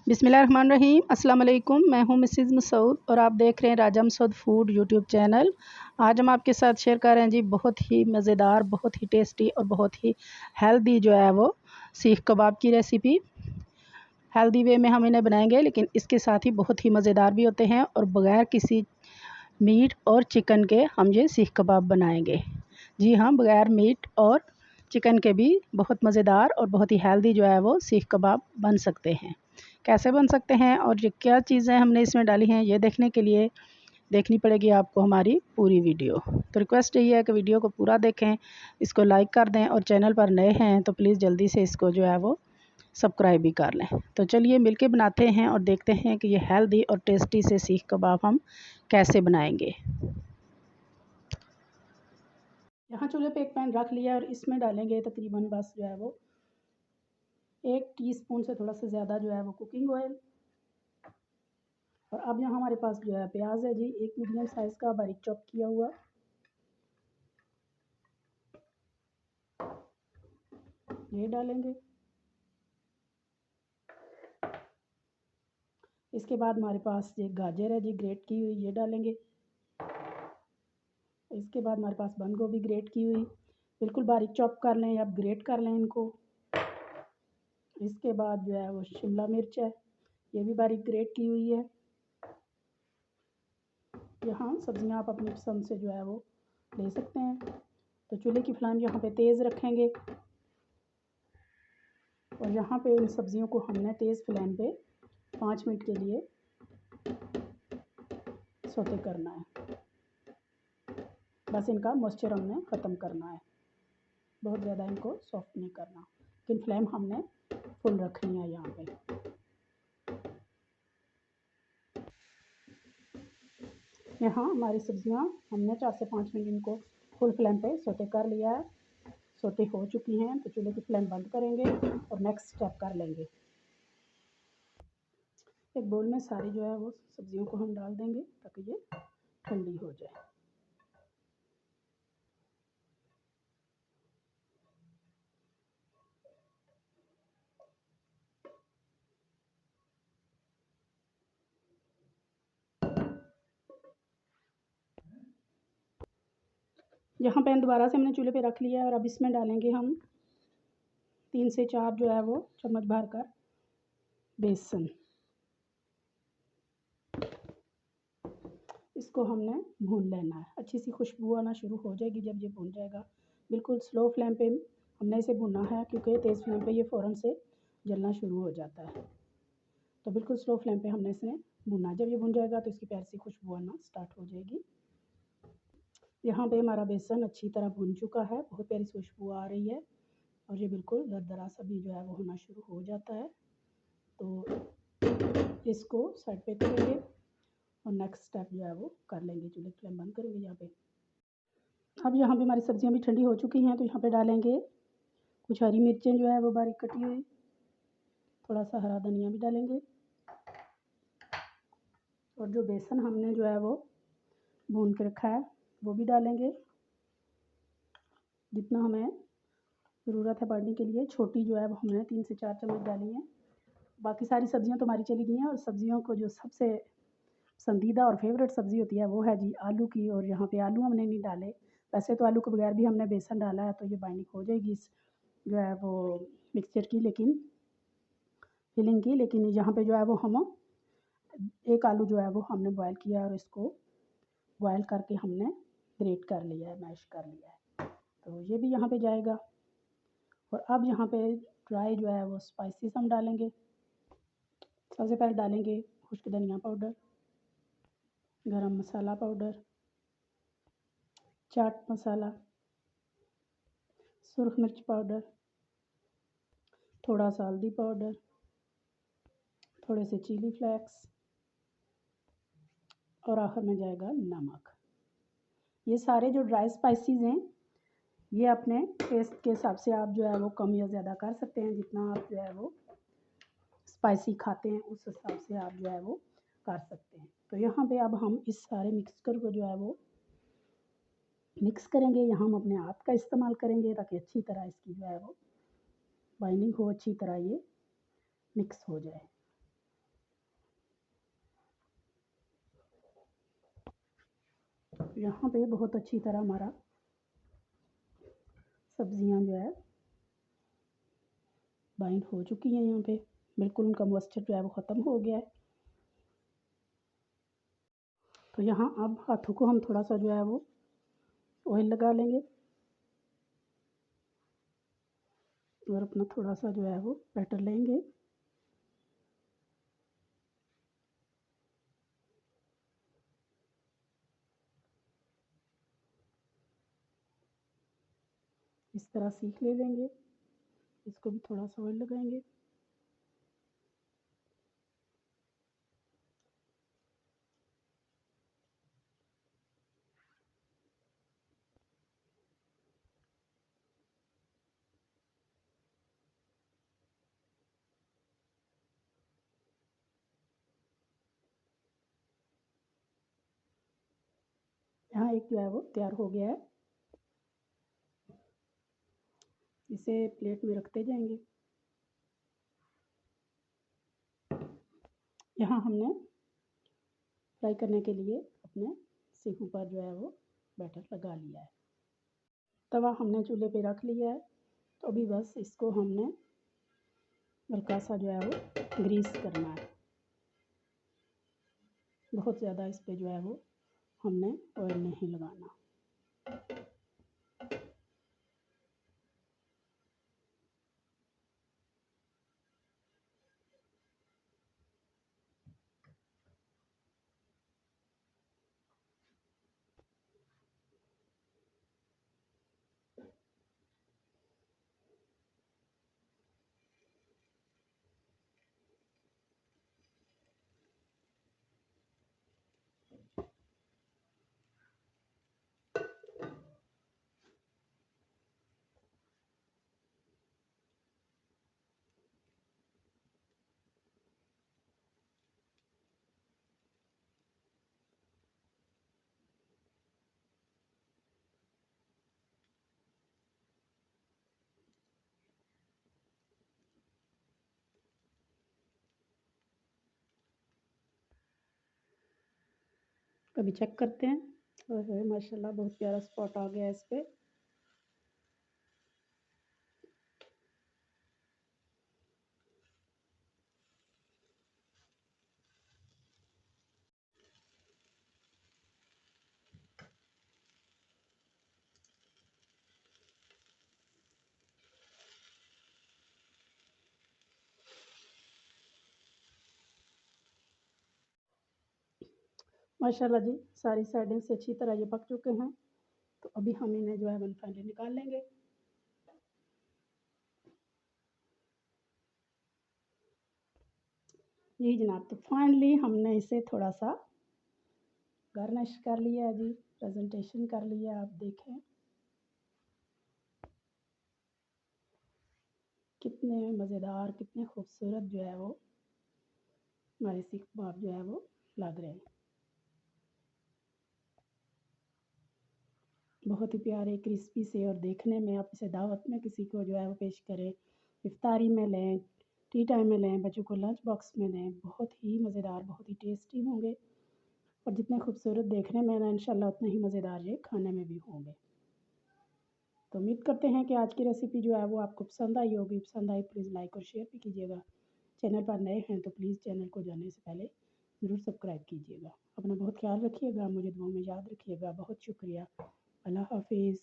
बिस्मिल्लाहिर्रहमानिर्रहीम। अस्सलाम वालेकुम। मैं हूं मिसेज़ मसूद और आप देख रहे हैं राजा मसूद फूड यूट्यूब चैनल। आज हम आपके साथ शेयर कर रहे हैं जी बहुत ही मज़ेदार, बहुत ही टेस्टी और बहुत ही हेल्दी जो है वो सीख कबाब की रेसिपी। हेल्दी वे में हम इन्हें बनाएंगे, लेकिन इसके साथ ही बहुत ही मज़ेदार भी होते हैं और बग़ैर किसी मीट और चिकन के हम ये सीख कबाब बनाएंगे। जी हाँ, बग़ैर मीट और चिकन के भी बहुत मज़ेदार और बहुत ही हेल्दी जो है वो सीख कबाब बन सकते हैं। कैसे बन सकते हैं और ये क्या चीज़ें हमने इसमें डाली हैं, ये देखने के लिए देखनी पड़ेगी आपको हमारी पूरी वीडियो। तो रिक्वेस्ट यही है कि वीडियो को पूरा देखें, इसको लाइक कर दें और चैनल पर नए हैं तो प्लीज़ जल्दी से इसको जो है वो सब्सक्राइब भी कर लें। तो चलिए मिलके बनाते हैं और देखते हैं कि ये हेल्दी और टेस्टी से सीख कबाब हम कैसे बनाएंगे। यहाँ चूल्हे पे एक पैन रख लिया और इसमें डालेंगे तकरीबन बस जो है वो 1 टीस्पून से थोड़ा सा ज़्यादा जो है वो कुकिंग ऑयल। और अब यहाँ हमारे पास जो है प्याज है जी, एक मीडियम साइज़ का बारीक चॉप किया हुआ, ये डालेंगे। इसके बाद हमारे पास ये गाजर है जी, ग्रेट की हुई, ये डालेंगे। इसके बाद हमारे पास बंद गोभी ग्रेट की हुई, बिल्कुल बारीक चॉप कर लें या ग्रेट कर लें इनको। इसके बाद जो है वो शिमला मिर्च है, ये भी बारीक ग्रेट की हुई है। यहाँ सब्जियाँ आप अपनी पसंद से जो है वो ले सकते हैं। तो चूल्हे की फ्लेम यहाँ पे तेज़ रखेंगे और यहाँ पे इन सब्जियों को हमने तेज़ फ्लेम पे 5 मिनट के लिए सौते करना है। बस इनका मॉइस्चर हमने ख़त्म करना है, बहुत ज़्यादा इनको सॉफ्ट नहीं करना, लेकिन फ्लेम हमने फुल रखनी है यहाँ पे। यहाँ हमारी सब्जियाँ हमने 4 से 5 मिनट इनको फुल फ्लेम पे सौते कर लिया है, सौते हो चुकी हैं। तो चूल्हे की फ्लेम बंद करेंगे और नेक्स्ट स्टेप कर लेंगे। एक बोल में सारी जो है वो सब्जियों को हम डाल देंगे ताकि ये ठंडी हो जाए। यहाँ पैन दोबारा से हमने चूल्हे पे रख लिया है और अब इसमें डालेंगे हम 3 से 4 जो है वो चम्मच भर कर बेसन। इसको हमने भून लेना है, अच्छी सी खुशबू आना शुरू हो जाएगी जब ये भून जाएगा। बिल्कुल स्लो फ्लेम पे हमने इसे भुनना है, क्योंकि तेज़ फ्लेम पे ये फ़ौरन से जलना शुरू हो जाता है। तो बिल्कुल स्लो फ्लेम पे हमने इसे भुनना है। जब ये भुन जाएगा तो इसकी प्यारी सी खुशबू आना स्टार्ट हो जाएगी। यहाँ पे हमारा बेसन अच्छी तरह भुन चुका है, बहुत प्यारी खुशबू आ रही है और ये बिल्कुल दरदरा सा भी जो है वो होना शुरू हो जाता है। तो इसको साइड पे करेंगे और नेक्स्ट स्टेप जो है वो कर लेंगे। चूल्हे की फ्लेम बंद करेंगे यहाँ पे। अब यहाँ पे हमारी सब्जियाँ भी ठंडी हो चुकी हैं, तो यहाँ पे डालेंगे कुछ हरी मिर्चें जो है वो बारीक कटी हुई, थोड़ा सा हरा धनिया भी डालेंगे और जो बेसन हमने जो है वो भून के रखा है वो भी डालेंगे, जितना हमें ज़रूरत है बढ़ने के लिए। छोटी जो है वो हमने 3 से 4 चम्मच डाली है। बाकी सारी सब्जियां तो हमारी चली गई हैं और सब्जियों को जो सबसे पसंदीदा और फेवरेट सब्ज़ी होती है वो है जी आलू की। और यहाँ पे आलू हमने नहीं डाले, वैसे तो आलू के बगैर भी हमने बेसन डाला है तो ये बाइंडिंग हो जाएगी इस जो है वो मिक्सचर की, लेकिन फिलिंग की। लेकिन यहाँ पे जो है वो हम एक आलू जो है वो हमने बॉयल किया और इसको बॉयल करके हमने ग्रेट कर लिया है, मैश कर लिया है, तो ये भी यहाँ पे जाएगा। और अब यहाँ पे ड्राई जो है वो स्पाइसेस हम डालेंगे। सबसे पहले डालेंगे खुश्क धनिया पाउडर, गरम मसाला पाउडर, चाट मसाला, सुरख मिर्च पाउडर, थोड़ा सा हल्दी पाउडर, थोड़े से चिली फ्लेक्स और आखिर में जाएगा नमक। ये सारे जो ड्राई स्पाइसेस हैं ये अपने टेस्ट के हिसाब से आप जो है वो कम या ज़्यादा कर सकते हैं। जितना आप जो है वो स्पाइसी खाते हैं उस हिसाब से आप जो है वो कर सकते हैं। तो यहाँ पे अब हम इस सारे मिक्सचर को जो है वो मिक्स करेंगे। यहाँ हम अपने हाथ का इस्तेमाल करेंगे ताकि अच्छी तरह इसकी जो है वो बाइंडिंग हो, अच्छी तरह ये मिक्स हो जाए। यहाँ पे बहुत अच्छी तरह हमारा सब्जियां जो है बाइंड हो चुकी हैं। यहाँ पे बिल्कुल उनका मॉइस्चर जो है वो ख़त्म हो गया है। तो यहाँ अब हाथों को हम थोड़ा सा जो है वो ऑयल लगा लेंगे और अपना थोड़ा सा जो है वो बैटर लेंगे। इस तरह सीख ले लेंगे। इसको भी थोड़ा सा ऑयल लगाएंगे। यहाँ एक जो है वो तैयार हो गया है। इसे प्लेट में रखते जाएंगे। यहाँ हमने फ्राई करने के लिए अपने सीखों पर जो है वो बैटर लगा लिया है। तवा हमने चूल्हे पे रख लिया है। तो अभी बस इसको हमने हल्का सा जो है वो ग्रीस करना है। बहुत ज़्यादा इस पे जो है वो हमने ऑयल नहीं लगाना। अभी चेक करते हैं। और माशाल्लाह बहुत प्यारा स्पॉट आ गया है इस पे। माशाल्लाह जी सारी साइडें से अच्छी तरह ये पक चुके हैं। तो अभी हम इन्हें जो है वन फाइनली निकाल लेंगे। जी जनाब, तो फाइनली हमने इसे थोड़ा सा गार्निश कर लिया है जी, प्रेजेंटेशन कर लिया। आप देखें कितने मज़ेदार, कितने खूबसूरत जो है वो हमारे सीख कबाब जो है वो लग रहे हैं। बहुत ही प्यारे क्रिस्पी से, और देखने में आप इसे दावत में किसी को जो है वो पेश करें, इफ्तारी में लें, टी टाइम में लें, बच्चों को लंच बॉक्स में दें, बहुत ही मज़ेदार, बहुत ही टेस्टी होंगे। और जितने खूबसूरत देखने में ना, इंशाल्लाह उतने ही मज़ेदार ये खाने में भी होंगे। तो उम्मीद करते हैं कि आज की रेसिपी जो है वो आपको पसंद आई होगी। पसंद आई प्लीज़ लाइक और शेयर भी कीजिएगा। चैनल पर नए हैं तो प्लीज़ चैनल को जाने से पहले ज़रूर सब्सक्राइब कीजिएगा। अपना बहुत ख्याल रखिएगा, मुझे दुआ में याद रखिएगा। बहुत शुक्रिया। अल्लाह हाफिज़।